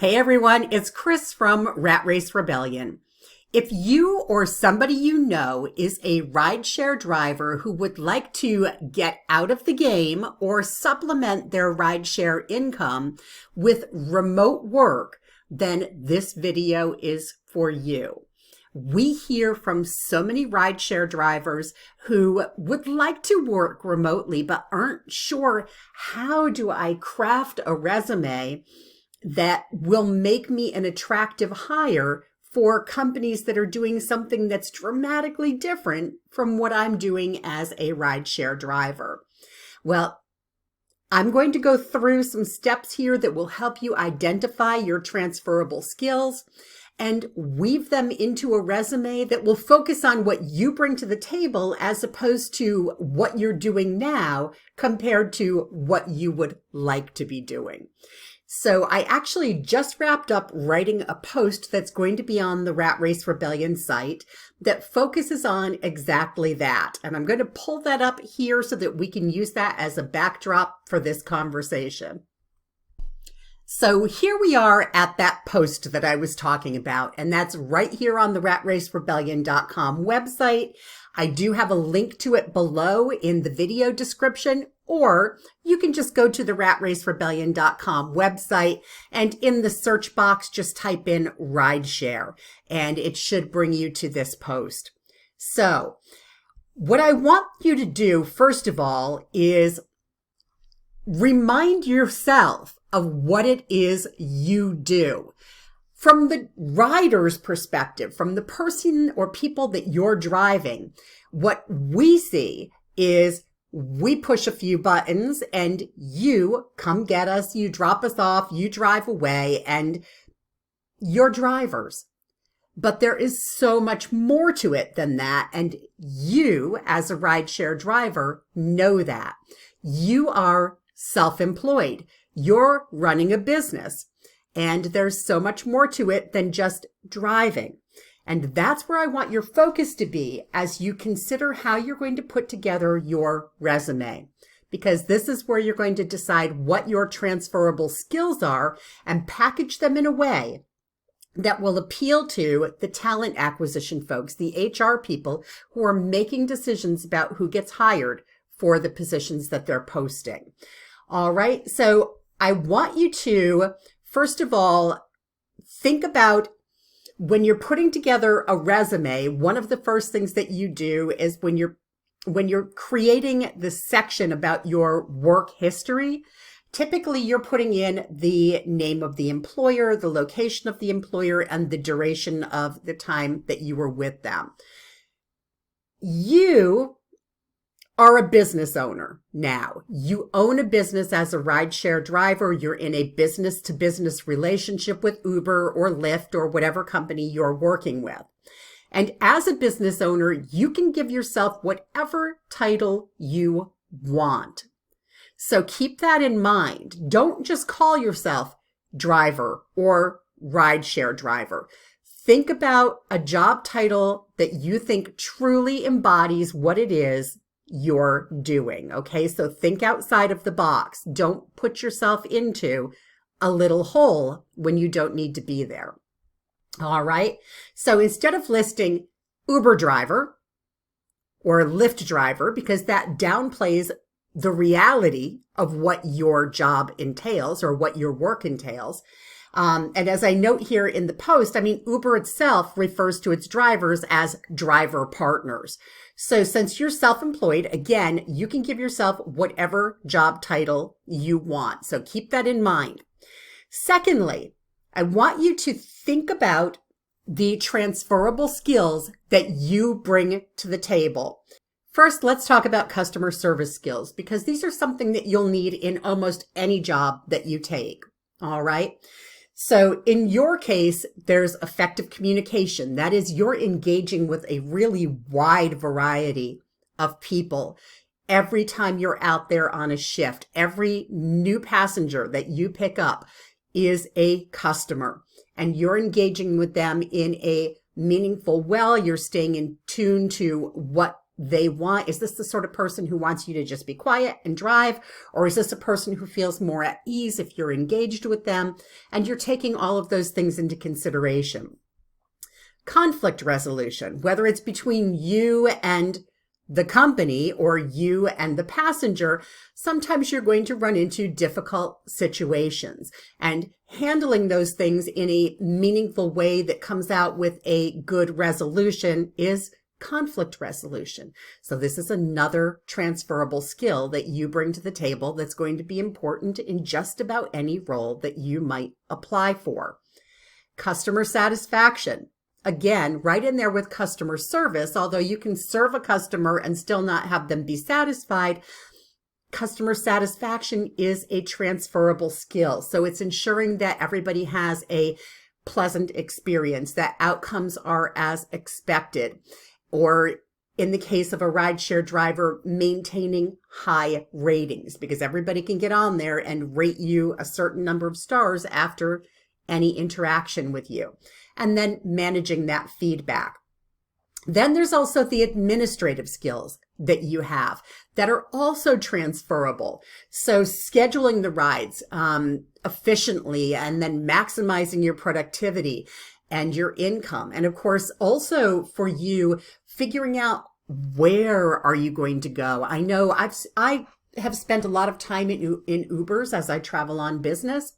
Hey everyone, it's Chris from Rat Race Rebellion. If you or somebody you know is a rideshare driver who would like to get out of the game or supplement their rideshare income with remote work, then this video is for you. We hear from so many rideshare drivers who would like to work remotely but aren't sure, how do I craft a resume that will make me an attractive hire for companies that are doing something that's dramatically different from what I'm doing as a rideshare driver. Well, I'm going to go through some steps here that will help you identify your transferable skills and weave them into a resume that will focus on what you bring to the table as opposed to what you're doing now compared to what you would like to be doing. So I actually just wrapped up writing a post that's going to be on the Rat Race Rebellion site that focuses on exactly that. And I'm going to pull that up here so that we can use that as a backdrop for this conversation. So here we are at that post that I was talking about, and that's right here on the ratracerebellion.com website. I do have a link to it below in the video description, or you can just go to the ratracerebellion.com website and in the search box, just type in rideshare and it should bring you to this post. So what I want you to do, first of all, is remind yourself of what it is you do. From the rider's perspective, from the person or people that you're driving, what we see is we push a few buttons and you come get us, you drop us off, you drive away, and you're drivers. But there is so much more to it than that, and you, as a rideshare driver, know that. You are self-employed. You're running a business, and there's so much more to it than just driving. And that's where I want your focus to be as you consider how you're going to put together your resume, because this is where you're going to decide what your transferable skills are and package them in a way that will appeal to the talent acquisition folks, the HR people who are making decisions about who gets hired for the positions that they're posting. All right, so I want you to, first of all, think about when you're putting together a resume, one of the first things that you do is when you're creating the section about your work history, typically you're putting in the name of the employer, the location of the employer, and the duration of the time that you were with them. You are a business owner now. You own a business as a rideshare driver. You're in a business-to-business relationship with Uber or Lyft or whatever company you're working with. And as a business owner, you can give yourself whatever title you want. So keep that in mind. Don't just call yourself driver or rideshare driver. Think about a job title that you think truly embodies what it is you're doing. Okay, so think outside of the box. Don't put yourself into a little hole when you don't need to be there. All right, so instead of listing Uber driver or Lyft driver, because that downplays the reality of what your job entails or what your work entails. And as I note here in the post, I mean, Uber itself refers to its drivers as driver partners. So since you're self-employed, again, you can give yourself whatever job title you want. So keep that in mind. Secondly, I want you to think about the transferable skills that you bring to the table. First, let's talk about customer service skills, because these are something that you'll need in almost any job that you take. All right. So in your case, there's effective communication. That is, you're engaging with a really wide variety of people. Every time you're out there on a shift, every new passenger that you pick up is a customer, and you're engaging with them in a meaningful way. You're staying in tune to what they want? Is this the sort of person who wants you to just be quiet and drive? Or is this a person who feels more at ease if you're engaged with them? And you're taking all of those things into consideration. Conflict resolution, whether it's between you and the company or you and the passenger, sometimes you're going to run into difficult situations, and handling those things in a meaningful way that comes out with a good resolution is conflict resolution. So this is another transferable skill that you bring to the table that's going to be important in just about any role that you might apply for. Customer satisfaction. Again, right in there with customer service, although you can serve a customer and still not have them be satisfied, customer satisfaction is a transferable skill. So it's ensuring that everybody has a pleasant experience, that outcomes are as expected, or in the case of a rideshare driver, maintaining high ratings, because everybody can get on there and rate you a certain number of stars after any interaction with you. And then managing that feedback. Then there's also the administrative skills that you have that are also transferable. So scheduling the rides efficiently, and then maximizing your productivity and your income. And of course, also for you, figuring out where are you going to go. I know I have spent a lot of time in Ubers as I travel on business.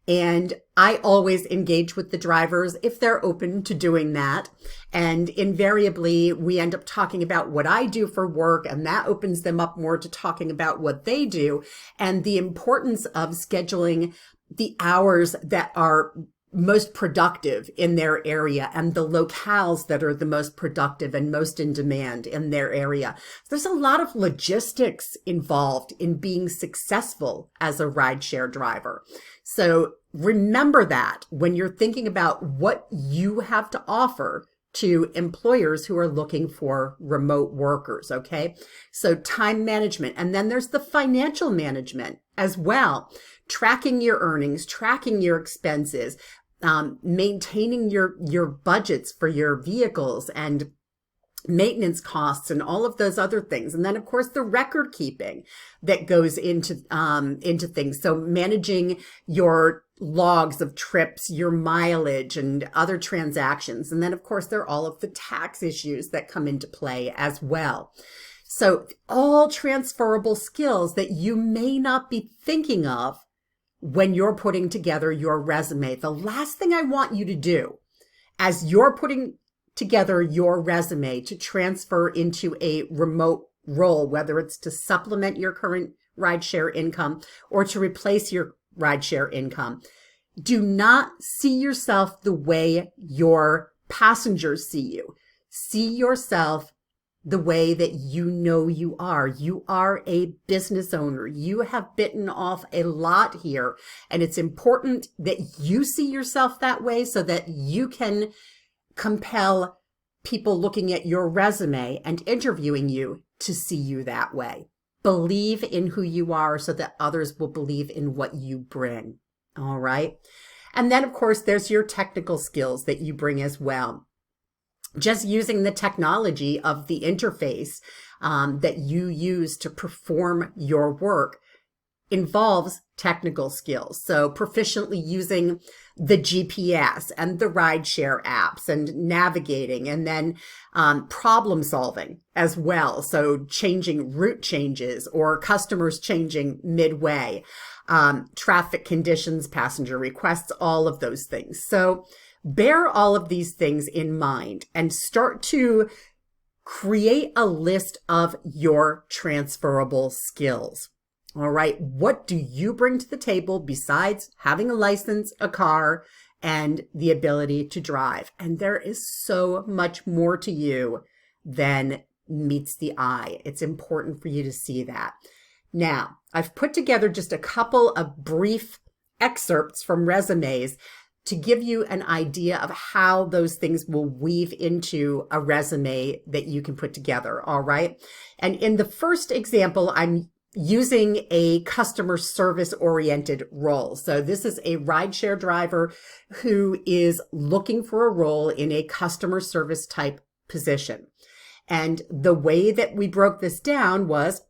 And I always engage with the drivers if they're open to doing that. And invariably, we end up talking about what I do for work, and that opens them up more to talking about what they do and the importance of scheduling the hours that are most productive in their area and the locales that are the most productive and most in demand in their area. There's a lot of logistics involved in being successful as a rideshare driver. So remember that when you're thinking about what you have to offer to employers who are looking for remote workers, okay? So time management, and then there's the financial management as well. Tracking your earnings, tracking your expenses, maintaining your budgets for your vehicles and maintenance costs and all of those other things. And then of course the record keeping that goes into things. So managing your logs of trips, your mileage and other transactions. And then of course there are all of the tax issues that come into play as well. So all transferable skills that you may not be thinking of when you're putting together your resume. The last thing I want you to do as you're putting together your resume to transfer into a remote role, whether it's to supplement your current rideshare income or to replace your rideshare income, do not see yourself the way your passengers see you. See yourself the way that you know you are. You are a business owner. You have bitten off a lot here, and it's important that you see yourself that way so that you can compel people looking at your resume and interviewing you to see you that way. Believe in who you are so that others will believe in what you bring. All right. And then, of course, there's your technical skills that you bring as well. Just using the technology of the interface that you use to perform your work involves technical skills. So proficiently using the GPS and the rideshare apps and navigating, and then problem solving as well. So changing route changes or customers changing midway, traffic conditions, passenger requests, all of those things. So bear all of these things in mind and start to create a list of your transferable skills. All right, what do you bring to the table besides having a license, a car, and the ability to drive? And there is so much more to you than meets the eye. It's important for you to see that. Now, I've put together just a couple of brief excerpts from resumes to give you an idea of how those things will weave into a resume that you can put together, all right? And in the first example, I'm using a customer service oriented role. So this is a rideshare driver who is looking for a role in a customer service type position. And the way that we broke this down was,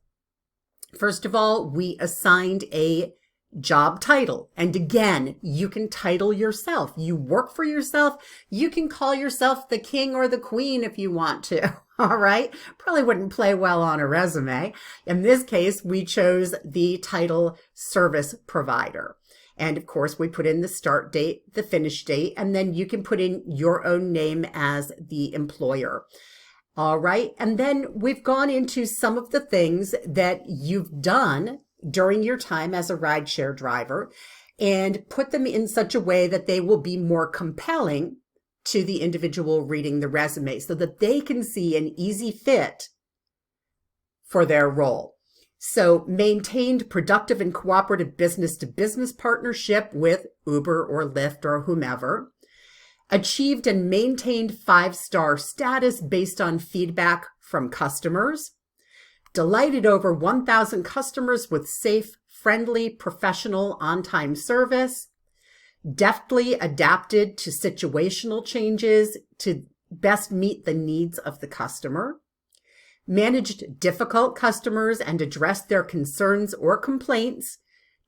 first of all, we assigned a job title. And again, you can title yourself. You work for yourself. You can call yourself the king or the queen if you want to. All right. Probably wouldn't play well on a resume. In this case, we chose the title service provider. And of course, we put in the start date, the finish date, and then you can put in your own name as the employer. All right. And then we've gone into some of the things that you've done during your time as a rideshare driver and put them in such a way that they will be more compelling to the individual reading the resume so that they can see an easy fit for their role. So maintained productive and cooperative business-to-business partnership with Uber or Lyft or whomever. Achieved and maintained 5-star status based on feedback from customers. Delighted over 1,000 customers with safe, friendly, professional, on-time service. Deftly adapted to situational changes to best meet the needs of the customer. Managed difficult customers and addressed their concerns or complaints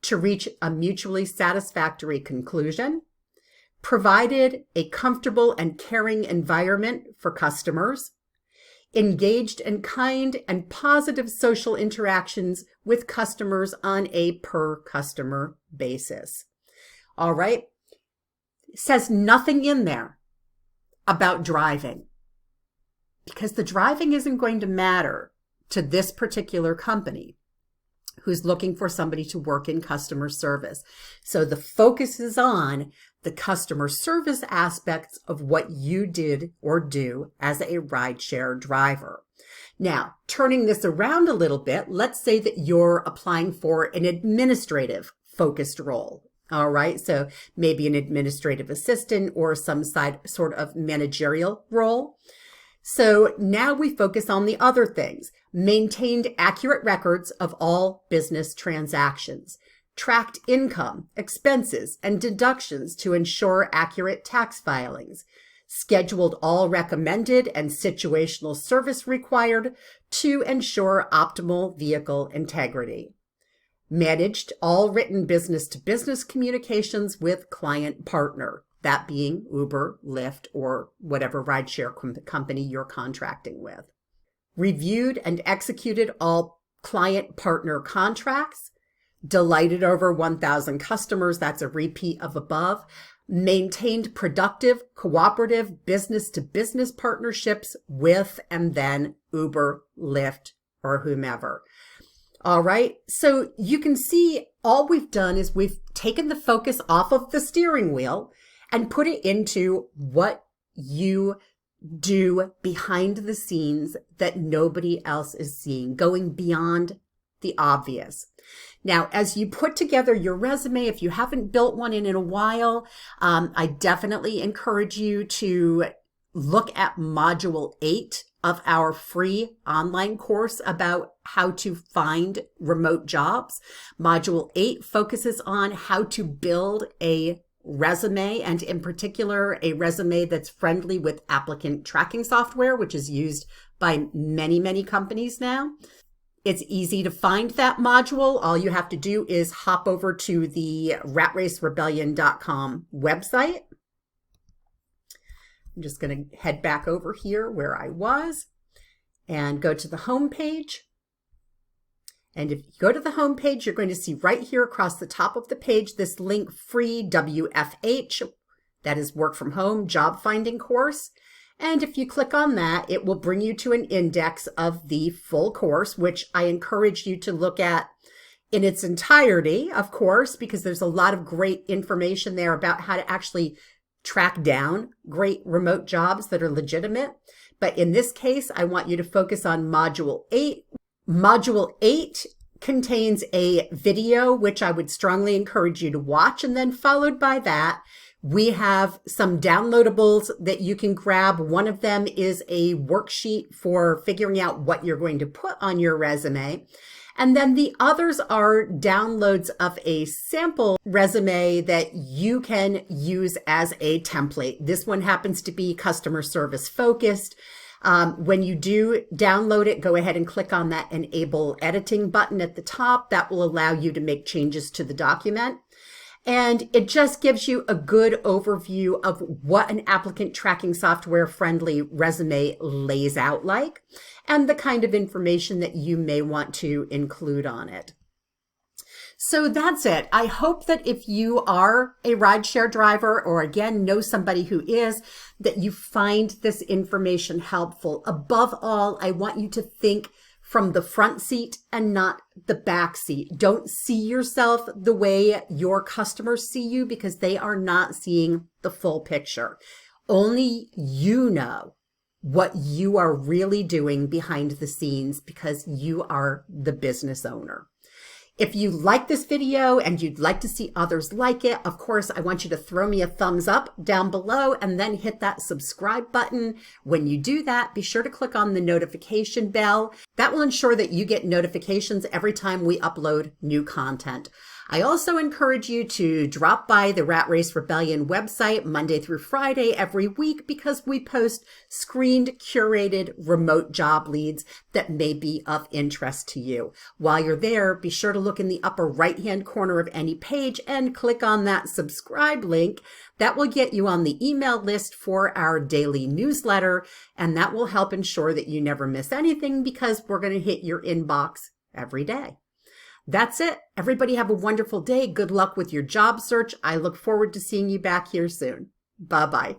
to reach a mutually satisfactory conclusion. Provided a comfortable and caring environment for customers. Engaged in kind and positive social interactions with customers on a per customer basis. All right. It says nothing in there about driving because the driving isn't going to matter to this particular company who's looking for somebody to work in customer service. So the focus is on the customer service aspects of what you did or do as a rideshare driver. Now, turning this around a little bit, let's say that you're applying for an administrative focused role. All right, so maybe an administrative assistant or some sort of managerial role. So now we focus on the other things. Maintained accurate records of all business transactions. Tracked income, expenses, and deductions to ensure accurate tax filings. Scheduled all recommended and situational service required to ensure optimal vehicle integrity. Managed all written business-to-business communications with client partner, that being Uber, Lyft, or whatever rideshare company you're contracting with. Reviewed and executed all client partner contracts. Delighted over 1,000 customers, that's a repeat of above. Maintained productive, cooperative business-to-business partnerships with and then Uber, Lyft, or whomever. All right, so you can see all we've done is we've taken the focus off of the steering wheel and put it into what you do behind the scenes that nobody else is seeing, going beyond the obvious. Now, as you put together your resume, if you haven't built one in a while, I definitely encourage you to look at Module 8 of our free online course about how to find remote jobs. Module 8 focuses on how to build a resume, and in particular, a resume that's friendly with applicant tracking software, which is used by many, many companies now. It's easy to find that module. All you have to do is hop over to the ratracerebellion.com website. I'm just going to head back over here where I was and go to the home page. And if you go to the home page, you're going to see right here across the top of the page this link, free WFH, that is work from home job finding course. And if you click on that, it will bring you to an index of the full course, which I encourage you to look at in its entirety, of course, because there's a lot of great information there about how to actually track down great remote jobs that are legitimate. But in this case, I want you to focus on Module 8. Module 8 contains a video, which I would strongly encourage you to watch. And then followed by that, we have some downloadables that you can grab. One of them is a worksheet for figuring out what you're going to put on your resume. And then the others are downloads of a sample resume that you can use as a template. This one happens to be customer service focused. When you do download it, go ahead and click on that Enable Editing button at the top. That will allow you to make changes to the document. And it just gives you a good overview of what an applicant tracking software friendly resume lays out like, and the kind of information that you may want to include on it. So that's it. I hope that if you are a rideshare driver, or again, know somebody who is, that you find this information helpful. Above all, I want you to think from the front seat and not the back seat. Don't see yourself the way your customers see you, because they are not seeing the full picture. Only you know what you are really doing behind the scenes, because you are the business owner. If you like this video and you'd like to see others like it, of course, I want you to throw me a thumbs up down below and then hit that subscribe button. When you do that, be sure to click on the notification bell. That will ensure that you get notifications every time we upload new content. I also encourage you to drop by the Rat Race Rebellion website Monday through Friday every week, because we post screened, curated, remote job leads that may be of interest to you. While you're there, be sure to look in the upper right-hand corner of any page and click on that subscribe link. That will get you on the email list for our daily newsletter, and that will help ensure that you never miss anything, because we're going to hit your inbox every day. That's it. Everybody have a wonderful day. Good luck with your job search. I look forward to seeing you back here soon. Bye-bye.